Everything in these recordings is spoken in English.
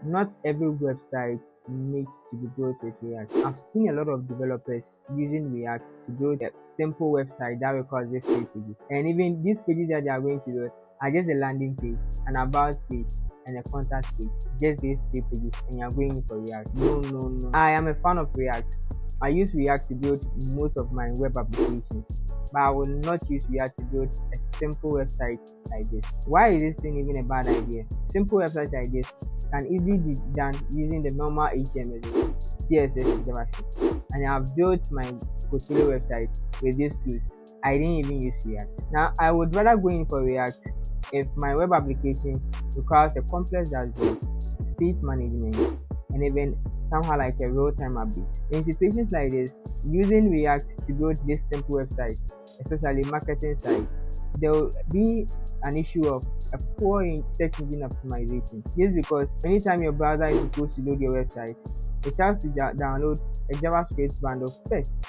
Not every website needs to be built with React. I've seen a lot of developers using React to build a simple website that requires just 3 pages. And even these pages that they are going to build are just a landing page, an about page, and a contact page. Just these 3 pages, and you're going for React. No, no, no. I am a fan of React. I use React to build most of my web applications, but I will not use React to build a simple website like this. Why is this thing even a bad idea? Simple website like this can easily be done using the normal HTML, CSS, and JavaScript. And I've built my portfolio website with these tools. I didn't even use React. Now, I would rather go in for React if my web application requires a complex dashboard, state management, and even somehow like a real-time update. In situations like this, using React to build this simple website, especially marketing sites, there will be an issue of a poor search engine optimization. This is because anytime your browser is supposed to load your website, it has to download a JavaScript bundle first.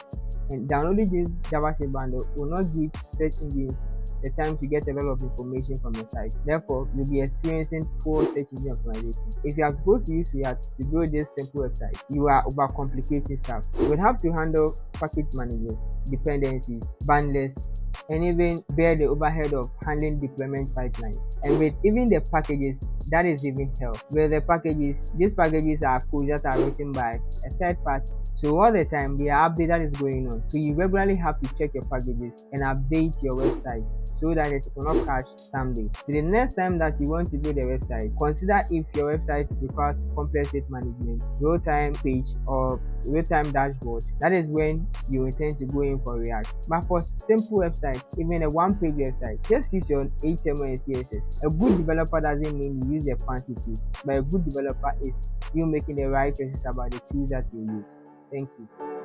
And downloading this JavaScript bundle will not give search engines the time to get a lot of information from your site. Therefore, you'll be experiencing poor search engine optimization. If you are supposed to use React to build this simple website, you are overcomplicating stuff. You would have to handle package managers, dependencies, bundlers, and even bear the overhead of handling deployment pipelines. And with even the packages, that is even hell. With the packages, these packages are codes that are written by a third party. So all the time, there are updates that is going on. So you regularly have to check your packages and update your website so that it will not crash someday. So the next time that you want to build a website, consider if your website requires complex state management, real-time page, or real-time dashboard. That is when you intend to go in for React. But for simple websites, even a one-page website, just use your HTML and CSS. A good developer doesn't mean you use the fancy tools, but a good developer is you making the right choices about the tools that you use. Thank you.